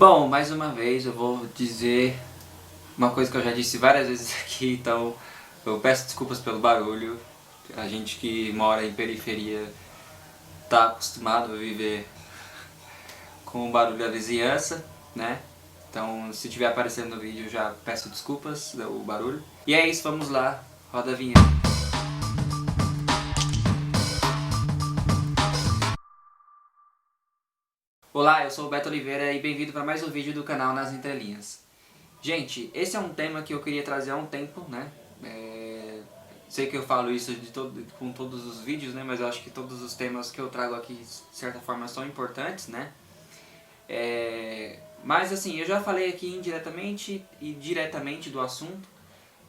Bom, mais uma vez eu vou dizer uma coisa que eu já disse várias vezes aqui, então eu peço desculpas pelo barulho. A gente que mora em periferia tá acostumado a viver com o barulho da vizinhança, né? Então se tiver aparecendo no vídeo eu já peço desculpas o barulho. E é isso, vamos lá, roda a vinheta. Olá, eu sou o Beto Oliveira e bem-vindo para mais um vídeo do canal Nas Entrelinhas. Gente, esse é um tema que eu queria trazer há um tempo, né? Sei que eu falo isso com todos os vídeos, né? Mas eu acho que todos os temas que eu trago aqui, de certa forma, são importantes, né? Mas assim, eu já falei aqui indiretamente e diretamente do assunto.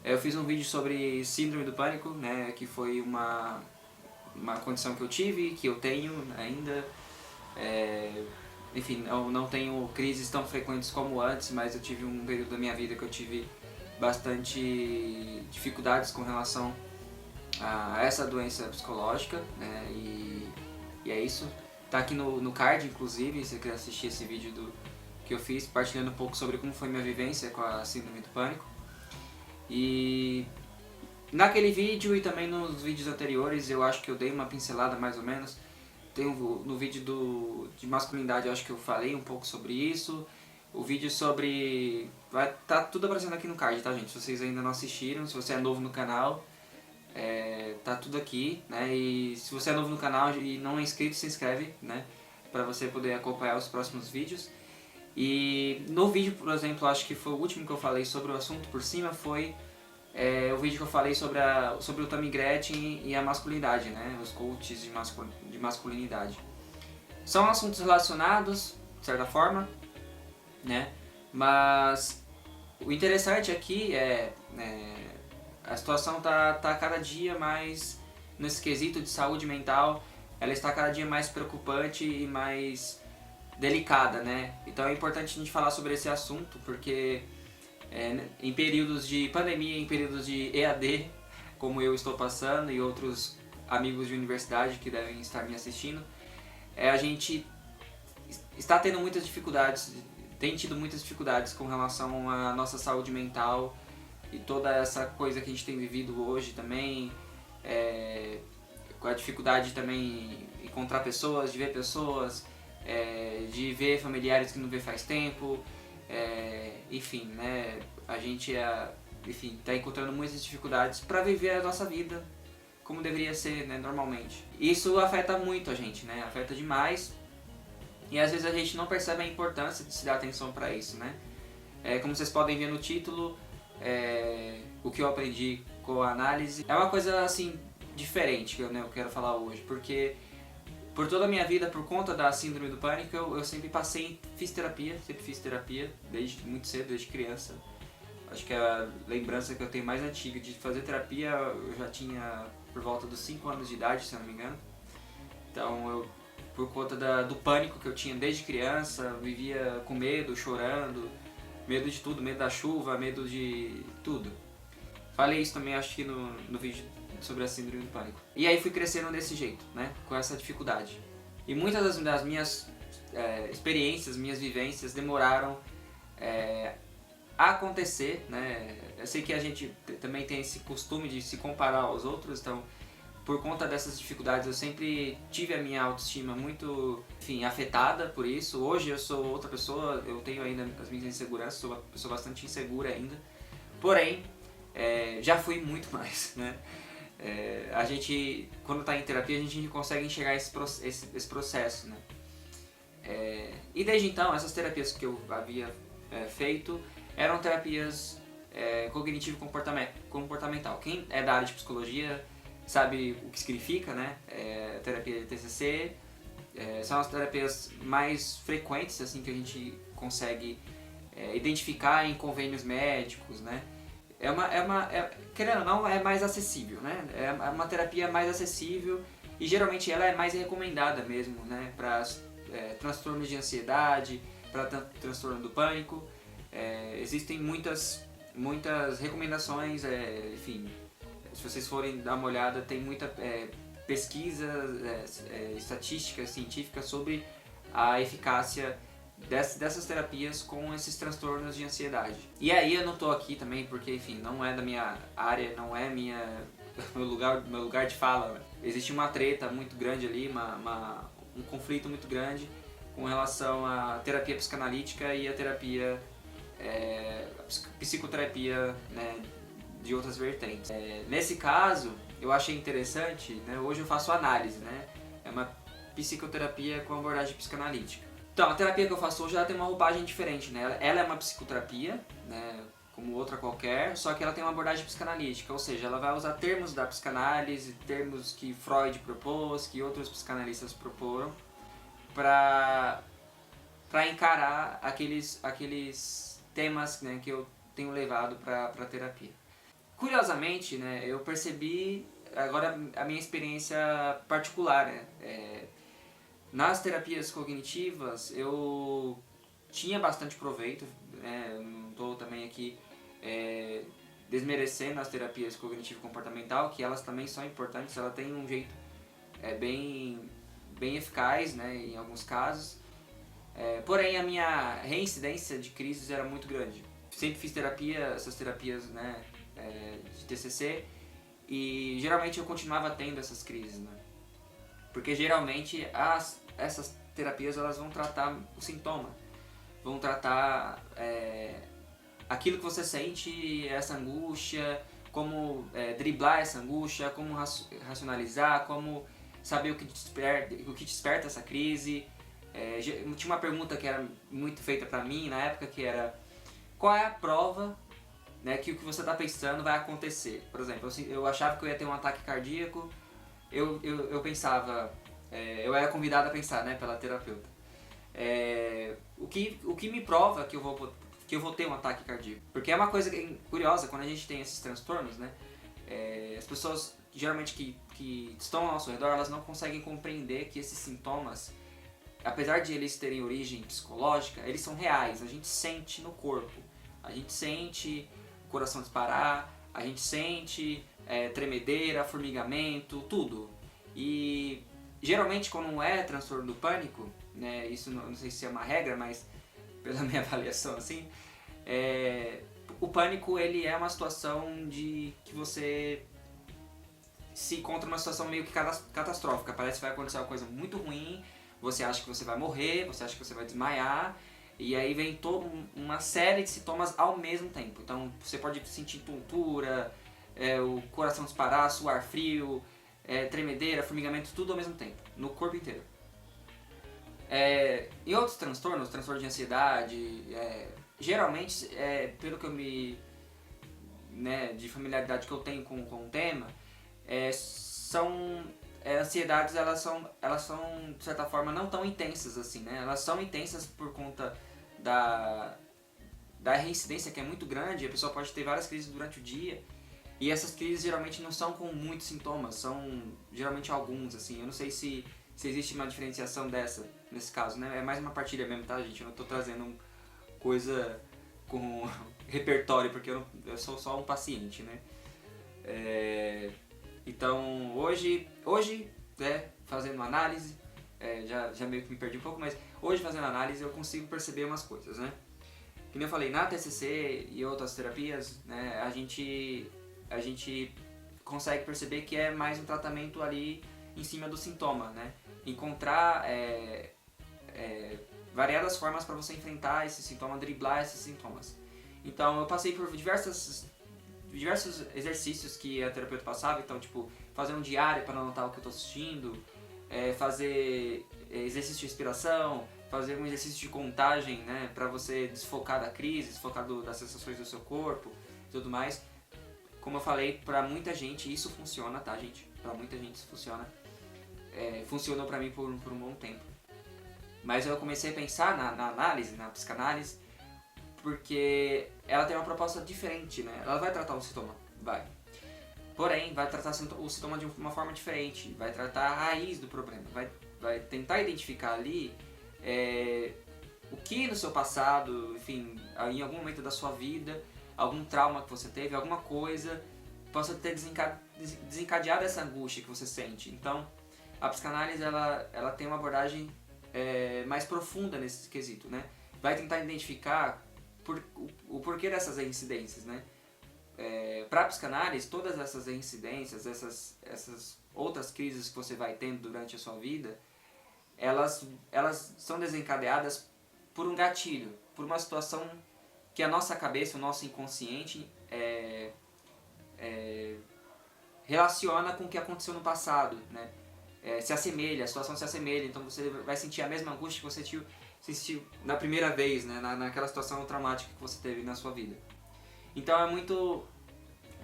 Eu fiz um vídeo sobre síndrome do pânico, né? Que foi uma condição que eu tive, que eu tenho ainda. Enfim, eu não tenho crises tão frequentes como antes, mas eu tive um período da minha vida que eu tive bastante dificuldades com relação a essa doença psicológica, né? E é isso. Tá aqui no card, inclusive, se você quer assistir esse vídeo que eu fiz, partilhando um pouco sobre como foi minha vivência com a síndrome do pânico. E naquele vídeo e também nos vídeos anteriores, eu acho que eu dei uma pincelada mais ou menos. No vídeo de masculinidade eu acho que eu falei um pouco sobre isso. O vídeo sobre... vai tá tudo aparecendo aqui no card, tá, gente? Se vocês ainda não assistiram, se você é novo no canal, tá tudo aqui, né? E se você é novo no canal e não é inscrito, se inscreve, né? Pra você poder acompanhar os próximos vídeos. E no vídeo, por exemplo, acho que foi o último que eu falei sobre o assunto por cima, foi o vídeo que eu falei sobre o Tammy Gretchen e a masculinidade, né? Os coaches de masculinidade. São assuntos relacionados, de certa forma, né? Mas o interessante aqui a situação tá cada dia mais, nesse quesito de saúde mental, ela está cada dia mais preocupante e mais delicada, né? Então é importante a gente falar sobre esse assunto, porque em períodos de pandemia, em períodos de EAD, como eu estou passando e outros amigos de universidade que devem estar me assistindo, a gente está tendo muitas dificuldades, tem tido muitas dificuldades com relação à nossa saúde mental e toda essa coisa que a gente tem vivido hoje também, com a dificuldade também de encontrar pessoas, de ver pessoas, de ver familiares que não vê faz tempo, enfim, né, a gente está encontrando muitas dificuldades para viver a nossa vida como deveria ser, né, normalmente. Isso afeta muito a gente, né, afeta demais, e às vezes a gente não percebe a importância de se dar atenção para isso, né. Como vocês podem ver no título, o que eu aprendi com a análise é uma coisa assim diferente que eu quero falar hoje, porque por toda a minha vida, por conta da síndrome do pânico, eu sempre fiz terapia, desde muito cedo, desde criança. Acho que a lembrança que eu tenho mais antiga de fazer terapia, eu já tinha por volta dos 5 anos de idade, se eu não me engano. Então, por conta do pânico que eu tinha desde criança, vivia com medo, chorando, medo de tudo, medo da chuva, medo de tudo. Falei isso também, acho que no vídeo sobre a síndrome do pânico. E aí fui crescendo desse jeito, né, com essa dificuldade. E muitas das minhas experiências, minhas vivências demoraram a acontecer, né. Eu sei que a gente também tem esse costume de se comparar aos outros, então por conta dessas dificuldades eu sempre tive a minha autoestima muito, enfim, afetada por isso. Hoje eu sou outra pessoa, eu tenho ainda as minhas inseguranças, sou uma pessoa bastante insegura ainda, porém já fui muito mais, né. A gente, quando está em terapia, a gente consegue enxergar esse processo, né. E desde então, essas terapias que eu havia feito eram terapias cognitivo-comportamental. Quem é da área de psicologia sabe o que significa, né? Terapia de TCC, são as terapias mais frequentes assim, que a gente consegue identificar em convênios médicos, né? Querendo ou não, é mais acessível, né? É uma terapia mais acessível e geralmente ela é mais recomendada mesmo, né? Para transtornos de ansiedade, para transtorno do pânico. Existem muitas recomendações, enfim, se vocês forem dar uma olhada, tem muita pesquisa, estatística científica sobre a eficácia dessas terapias com esses transtornos de ansiedade. E aí eu não tô aqui também porque, enfim, não é da minha área, não é meu lugar de fala. Existe uma treta muito grande ali, um conflito muito grande com relação à terapia psicanalítica e a terapia, psicoterapia, né, de outras vertentes. Nesse caso, eu achei interessante, né, hoje eu faço análise, né, é uma psicoterapia com abordagem psicanalítica. Então, a terapia que eu faço hoje ela tem uma roupagem diferente, né? Ela é uma psicoterapia, né, como outra qualquer, só que ela tem uma abordagem psicanalítica, ou seja, ela vai usar termos da psicanálise, termos que Freud propôs, que outros psicanalistas proporam, para encarar aqueles temas, né, que eu tenho levado para a terapia. Curiosamente, né, eu percebi agora a minha experiência particular, né? Nas terapias cognitivas eu tinha bastante proveito, né? Eu não estou também aqui desmerecendo as terapias cognitivo-comportamental, que elas também são importantes, ela tem um jeito bem eficaz, né, em alguns casos. Porém a minha reincidência de crises era muito grande. Sempre fiz essas terapias, né, de TCC, e geralmente eu continuava tendo essas crises, né? Porque geralmente essas terapias elas vão tratar o sintoma, vão tratar aquilo que você sente, essa angústia, como driblar essa angústia, como racionalizar, como saber o que desperta essa crise. Tinha uma pergunta que era muito feita pra mim na época, que era: qual é a prova, né, que o que você está pensando vai acontecer? Por exemplo, eu achava que eu ia ter um ataque cardíaco, eu pensava, eu era convidado a pensar, né, pela terapeuta, o que me prova que eu vou ter um ataque cardíaco? Porque é uma coisa curiosa, quando a gente tem esses transtornos, né, as pessoas geralmente que estão ao nosso redor, elas não conseguem compreender que esses sintomas, apesar de eles terem origem psicológica, eles são reais, a gente sente no corpo, a gente sente o coração disparar, a gente sente tremedeira, formigamento, tudo. E geralmente quando não é transtorno do pânico, né, isso não sei se é uma regra, mas pela minha avaliação assim, o pânico ele é uma situação de que você se encontra numa situação meio que catastrófica, parece que vai acontecer uma coisa muito ruim, você acha que você vai morrer, você acha que você vai desmaiar, e aí vem toda uma série de sintomas ao mesmo tempo. Então você pode sentir tontura, o coração disparar, suar frio, tremedeira, formigamento, tudo ao mesmo tempo, no corpo inteiro. E outros transtornos, transtorno de ansiedade, geralmente, pelo que eu de familiaridade que eu tenho com o tema, são ansiedades, elas são de certa forma não tão intensas assim, né? Elas são intensas por conta da reincidência, que é muito grande. A pessoa pode ter várias crises durante o dia, e essas crises geralmente não são com muitos sintomas, são geralmente alguns, assim. Eu não sei se existe uma diferenciação nesse caso, né? É mais uma partilha mesmo, tá, gente? Eu não tô trazendo coisa com repertório, porque eu sou só um paciente, né? Então hoje fazendo análise, já meio que me perdi um pouco, mas hoje fazendo análise eu consigo perceber umas coisas, né? Como eu falei, na TCC e outras terapias, né, a gente consegue perceber que é mais um tratamento ali em cima do sintoma, né? Encontrar variadas formas para você enfrentar esse sintoma, driblar esses sintomas. Então eu passei por diversos exercícios que a terapeuta passava, então tipo, fazer um diário para anotar o que eu estou assistindo, fazer exercício de respiração, fazer um exercício de contagem, né, para você desfocar da crise, desfocar das sensações do seu corpo e tudo mais. Como eu falei, para muita gente isso funciona, tá, gente? Para muita gente isso funciona. Funcionou para mim por um bom tempo. Mas eu comecei a pensar na análise, na psicanálise, porque ela tem uma proposta diferente, né? Ela vai tratar o sintoma, vai. Porém, vai tratar o sintoma de uma forma diferente, vai tratar a raiz do problema, vai tentar identificar ali o que no seu passado, enfim, em algum momento da sua vida, algum trauma que você teve, alguma coisa possa ter desencadeado essa angústia que você sente. Então, a psicanálise ela tem uma abordagem mais profunda nesse quesito, né? vai tentar identificar o porquê dessas reincidências, né? Para a psicanálise, todas essas reincidências, essas outras crises que você vai tendo durante a sua vida, elas são desencadeadas por um gatilho, por uma situação que a nossa cabeça, o nosso inconsciente relaciona com o que aconteceu no passado, né? Se assemelha, a situação se assemelha, então você vai sentir a mesma angústia que você sentiu na primeira vez, né? naquela situação traumática que você teve na sua vida. Então é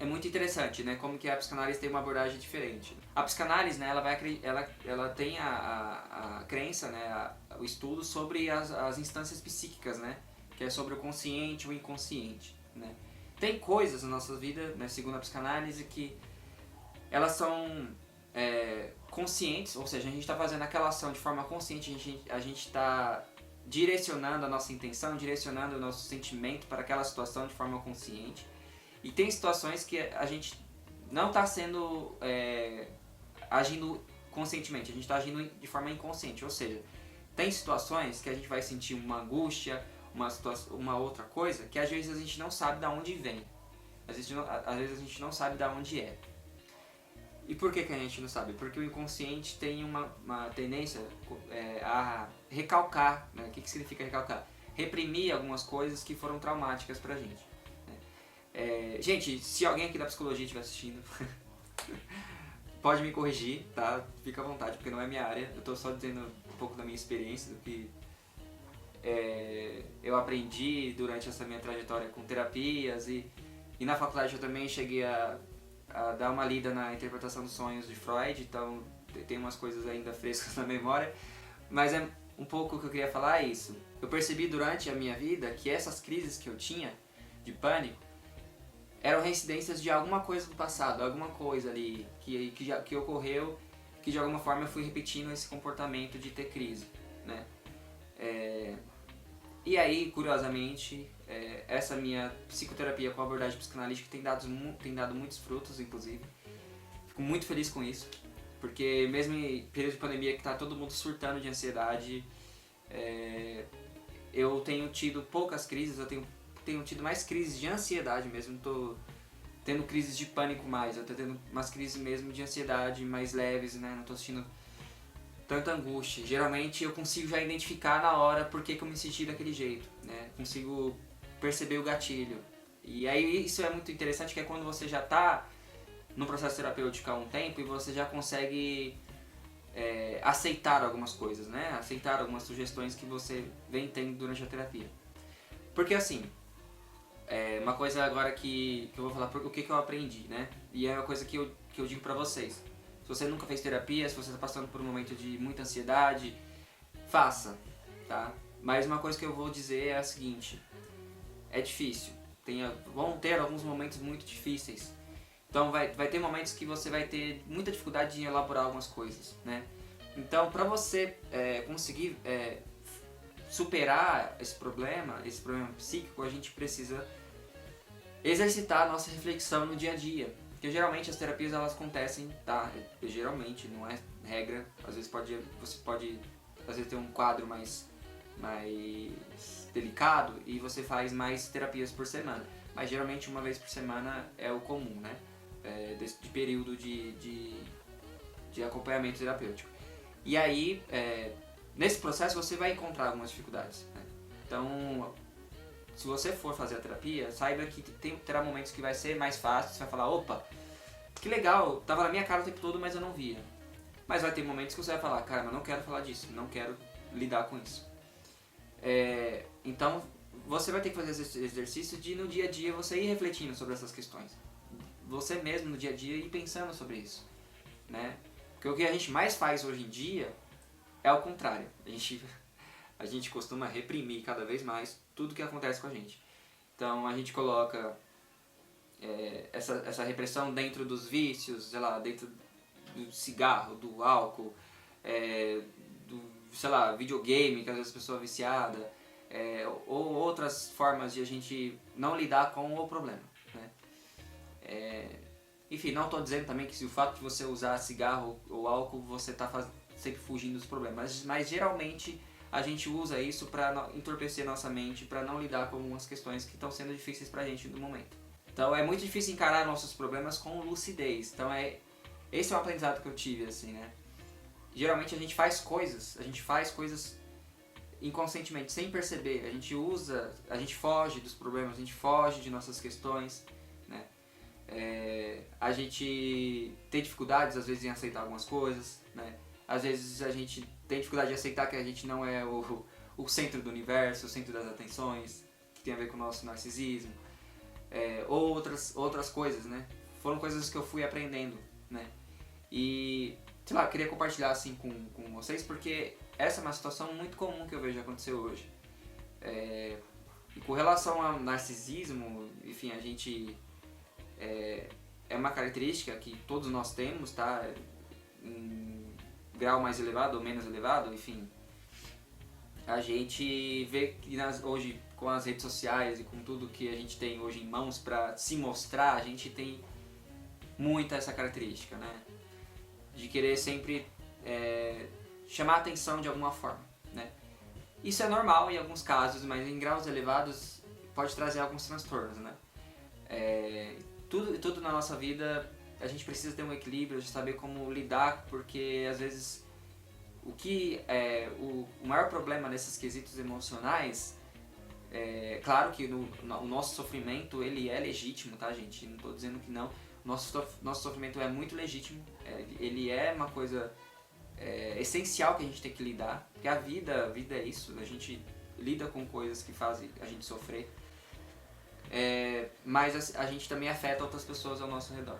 muito interessante, né? Como que a psicanálise tem uma abordagem diferente. A psicanálise, né? Ela tem a crença, né? O estudo sobre as instâncias psíquicas, né? Que é sobre o consciente e o inconsciente, né? Tem coisas na nossa vida, né? Segundo a psicanálise, que elas são conscientes, ou seja, a gente está fazendo aquela ação de forma consciente, a gente está direcionando a nossa intenção, direcionando o nosso sentimento para aquela situação de forma consciente. E tem situações que a gente não está agindo conscientemente, a gente está agindo de forma inconsciente, ou seja, tem situações que a gente vai sentir uma angústia, uma outra coisa, que às vezes a gente não sabe de onde vem, às vezes a gente não sabe de onde é. E por que a gente não sabe? Porque o inconsciente tem uma tendência a recalcar, né? O que significa recalcar? Reprimir algumas coisas que foram traumáticas pra gente. Gente, se alguém aqui da psicologia estiver assistindo, pode me corrigir, tá? Fica à vontade, porque não é minha área. Eu tô só dizendo um pouco da minha experiência, do que eu aprendi durante essa minha trajetória com terapias. E na faculdade eu também cheguei a dar uma lida na interpretação dos sonhos de Freud, então tem umas coisas ainda frescas na memória, mas um pouco o que eu queria falar é isso. Eu percebi durante a minha vida que essas crises que eu tinha de pânico eram reincidências de alguma coisa do passado, alguma coisa ali que ocorreu, que de alguma forma eu fui repetindo esse comportamento de ter crise, né? E aí, curiosamente, essa minha psicoterapia com abordagem psicanalítica tem dado muitos frutos, inclusive. Fico muito feliz com isso, porque mesmo em período de pandemia que está todo mundo surtando de ansiedade, eu tenho tido poucas crises, eu tenho tido mais crises de ansiedade mesmo, não estou tendo crises de pânico mais, eu estou tendo umas crises mesmo de ansiedade mais leves, né? Não estou sentindo tanta angústia. Geralmente eu consigo já identificar na hora por que eu me senti daquele jeito, né? Consigo perceber o gatilho. E aí isso é muito interessante, que é quando você já está no processo terapêutico há um tempo e você já consegue aceitar algumas coisas, né? Aceitar algumas sugestões que você vem tendo durante a terapia. Porque assim, uma coisa agora que eu vou falar o que eu aprendi, né? E é uma coisa que eu digo pra vocês. Se você nunca fez terapia, se você está passando por um momento de muita ansiedade, faça, tá? Mas uma coisa que eu vou dizer é a seguinte: é difícil, vão ter alguns momentos muito difíceis. Então vai ter momentos que você vai ter muita dificuldade em elaborar algumas coisas, né? Então para você conseguir superar esse problema psíquico, a gente precisa exercitar a nossa reflexão no dia a dia. Porque geralmente as terapias elas acontecem, tá? Geralmente, não é regra. Às vezes você pode ter um quadro mais delicado e você faz mais terapias por semana. Mas geralmente uma vez por semana é o comum, né? De período de acompanhamento terapêutico. E aí, nesse processo você vai encontrar algumas dificuldades, né? Então, se você for fazer a terapia, saiba que terá momentos que vai ser mais fácil, você vai falar, opa, que legal, tava na minha cara o tempo todo, mas eu não via. Mas vai ter momentos que você vai falar, cara, mas não quero falar disso, não quero lidar com isso. Então, você vai ter que fazer esse exercício de no dia a dia você ir refletindo sobre essas questões. Você mesmo no dia a dia ir pensando sobre isso, né? Porque o que a gente mais faz hoje em dia é o contrário. A gente costuma reprimir cada vez mais tudo que acontece com a gente. Então a gente coloca essa repressão dentro dos vícios, sei lá, dentro do cigarro, do álcool, do, sei lá, videogame, que às vezes a pessoa é viciada, ou outras formas de a gente não lidar com o problema, né? Enfim, não estou dizendo também que se o fato de você usar cigarro ou álcool, você está sempre fugindo dos problemas, mas geralmente a gente usa isso para entorpecer nossa mente, para não lidar com algumas questões que estão sendo difíceis pra gente no momento. Então é muito difícil encarar nossos problemas com lucidez. Então esse é o aprendizado que eu tive, assim, né? Geralmente a gente faz coisas inconscientemente, sem perceber. A gente foge dos problemas, a gente foge de nossas questões, né? A gente tem dificuldades às vezes em aceitar algumas coisas, né? Às vezes a gente tem dificuldade de aceitar que a gente não é o centro do universo, o centro das atenções, que tem a ver com o nosso narcisismo, ou outras coisas, né? Foram coisas que eu fui aprendendo, né? E, sei lá, eu queria compartilhar assim com vocês, porque essa é uma situação muito comum que eu vejo acontecer hoje. E com relação ao narcisismo, enfim, a gente... É uma característica que todos nós temos, tá? Em grau mais elevado ou menos elevado, enfim. A gente vê que hoje, com as redes sociais e com tudo que a gente tem hoje em mãos para se mostrar, a gente tem muito essa característica, né? De querer sempre chamar a atenção de alguma forma, né? Isso é normal em alguns casos, mas em graus elevados pode trazer alguns transtornos, né? Tudo na nossa vida a gente precisa ter um equilíbrio, de saber como lidar, porque às vezes o maior problema nesses quesitos emocionais, claro que o nosso sofrimento ele é legítimo, tá, gente? Não estou dizendo que não. Nosso sofrimento é muito legítimo, ele é uma coisa essencial que a gente tem que lidar, porque a vida é isso, a gente lida com coisas que fazem a gente sofrer. Mas a gente também afeta outras pessoas ao nosso redor.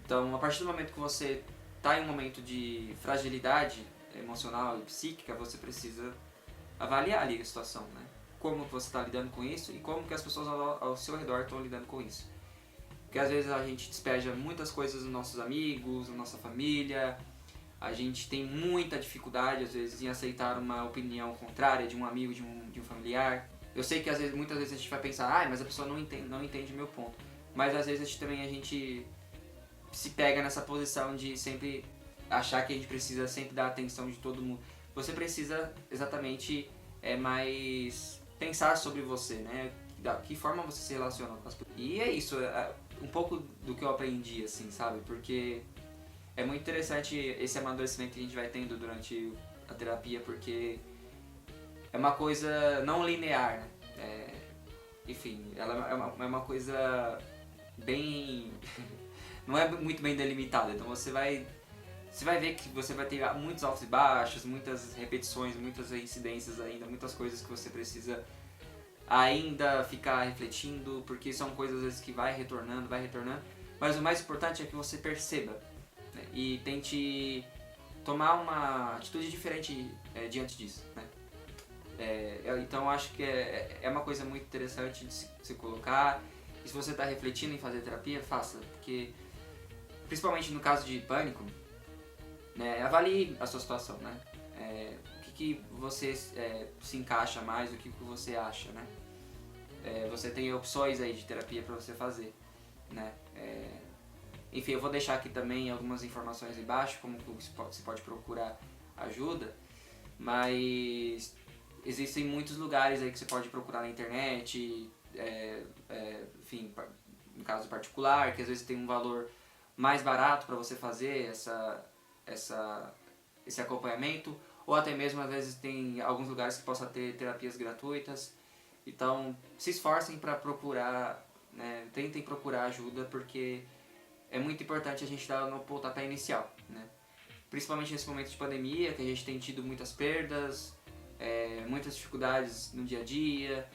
Então, a partir do momento que você está em um momento de fragilidade emocional e psíquica, você precisa avaliar ali a situação, né? Como você está lidando com isso e como que as pessoas ao seu redor estão lidando com isso. Porque às vezes a gente despeja muitas coisas nos nossos amigos, na nossa família, a gente tem muita dificuldade às vezes em aceitar uma opinião contrária de um amigo, de um familiar. Eu sei que muitas vezes a gente vai pensar, mas a pessoa não entende o meu ponto. Mas às vezes a gente se pega nessa posição de sempre achar que a gente precisa sempre dar atenção de todo mundo. Você precisa exatamente mais pensar sobre você, né? Da que forma você se relaciona com as pessoas. E é isso, um pouco do que eu aprendi, assim, sabe? Porque é muito interessante esse amadurecimento que a gente vai tendo durante a terapia, porque é uma coisa não linear, né? Enfim, ela é uma coisa bem... não é muito bem delimitada, então você vai ver que você vai ter muitos altos e baixos, muitas repetições, muitas reincidências ainda, muitas coisas que você precisa ainda ficar refletindo, porque são coisas às vezes que vai retornando, mas o mais importante é que você perceba, né? E tente tomar uma atitude diferente diante disso, né? Então eu acho que é uma coisa muito interessante de se colocar, e se você está refletindo em fazer terapia, faça, porque principalmente no caso de pânico, né, avalie a sua situação, né? O que você se encaixa mais, o que você acha, né? Você tem opções aí de terapia para você fazer, né? Enfim, eu vou deixar aqui também algumas informações embaixo, como que você pode procurar ajuda, mas existem muitos lugares aí que você pode procurar na internet, enfim, no caso particular, que às vezes tem um valor mais barato para você fazer esse acompanhamento, ou até mesmo às vezes tem alguns lugares que possam ter terapias gratuitas. Então se esforcem para procurar, né, tentem procurar ajuda, porque é muito importante a gente dar no pontapé inicial, né? Principalmente nesse momento de pandemia, que a gente tem tido muitas perdas, muitas dificuldades no dia a dia,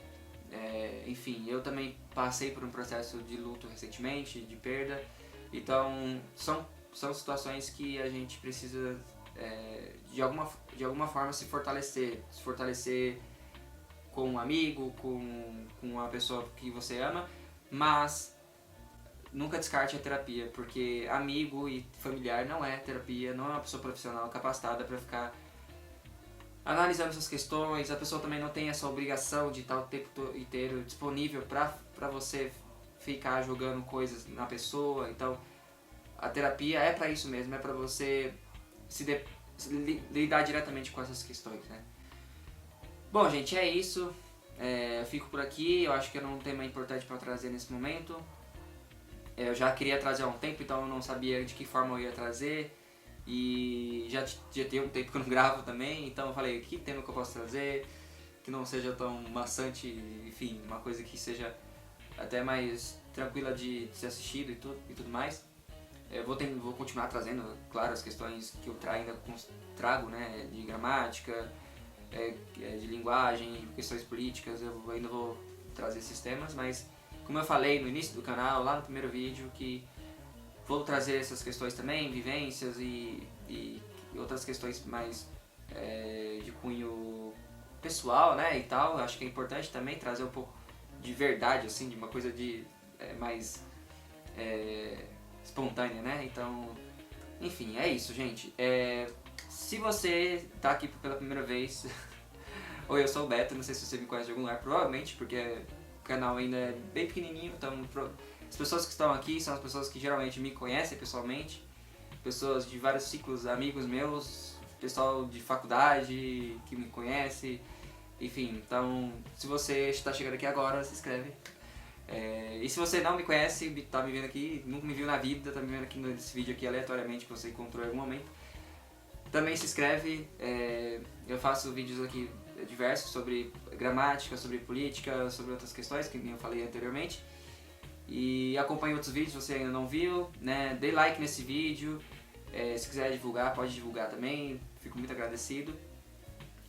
enfim, eu também passei por um processo de luto recentemente, de perda, então são situações que a gente precisa de alguma forma se fortalecer com um amigo, com uma pessoa que você ama, mas nunca descarte a terapia, porque amigo e familiar não é terapia, não é uma pessoa profissional capacitada para ficar analisando essas questões. A pessoa também não tem essa obrigação de estar o tempo inteiro disponível para você ficar jogando coisas na pessoa. Então a terapia é para isso mesmo, é para você lidar diretamente com essas questões, né? Bom, gente, é isso. Eu fico por aqui. Eu acho que era um tema importante para trazer nesse momento. Eu já queria trazer há um tempo, então eu não sabia de que forma eu ia trazer. E já tem um tempo que eu não gravo também, então eu falei, que tema que eu posso trazer, que não seja tão maçante, enfim, uma coisa que seja até mais tranquila de ser assistido e tudo mais. Eu vou continuar trazendo, claro, as questões que eu ainda trago, né, de gramática, de linguagem, questões políticas, eu ainda vou trazer esses temas, mas como eu falei no início do canal, lá no primeiro vídeo, que vou trazer essas questões também, vivências e outras questões mais de cunho pessoal, né, e tal. Acho que é importante também trazer um pouco de verdade, assim, de uma coisa mais espontânea, né, então, enfim, é isso, gente. Se você tá aqui pela primeira vez, oi, eu sou o Beto, não sei se você me conhece de algum lugar, provavelmente, porque o canal ainda é bem pequenininho, então as pessoas que estão aqui são as pessoas que geralmente me conhecem pessoalmente, pessoas de vários ciclos, amigos meus, pessoal de faculdade que me conhece, enfim, então se você está chegando aqui agora, se inscreve. E se você não me conhece, tá me vendo aqui, nunca me viu na vida, tá me vendo aqui nesse vídeo aqui aleatoriamente que você encontrou em algum momento, também se inscreve. Eu faço vídeos aqui diversos sobre gramática, sobre política, sobre outras questões que eu falei anteriormente. E acompanhe outros vídeos se você ainda não viu, né? Dê like nesse vídeo, se quiser divulgar, pode divulgar também, fico muito agradecido.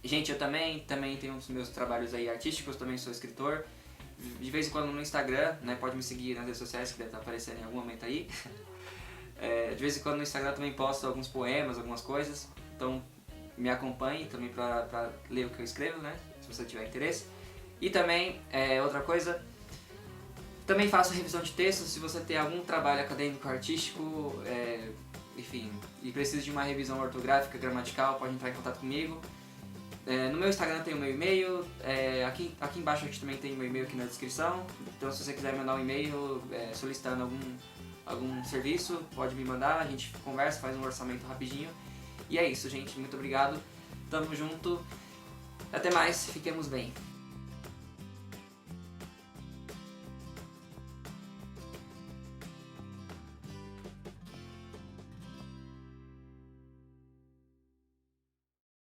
Gente, eu também tenho os meus trabalhos aí artísticos, também sou escritor, de vez em quando no Instagram, né? Pode me seguir nas redes sociais que deve estar aparecendo em algum momento aí. De vez em quando no Instagram também posto alguns poemas, algumas coisas, então me acompanhe também pra ler o que eu escrevo, né? Se você tiver interesse. E também, outra coisa, também faço revisão de textos. Se você tem algum trabalho acadêmico, artístico, enfim, e precisa de uma revisão ortográfica, gramatical, pode entrar em contato comigo. No meu Instagram tem o meu e-mail, aqui embaixo a gente também tem o meu e-mail aqui na descrição. Então se você quiser mandar um e-mail solicitando algum serviço, pode me mandar, a gente conversa, faz um orçamento rapidinho. E é isso, gente, muito obrigado, tamo junto, até mais, fiquemos bem.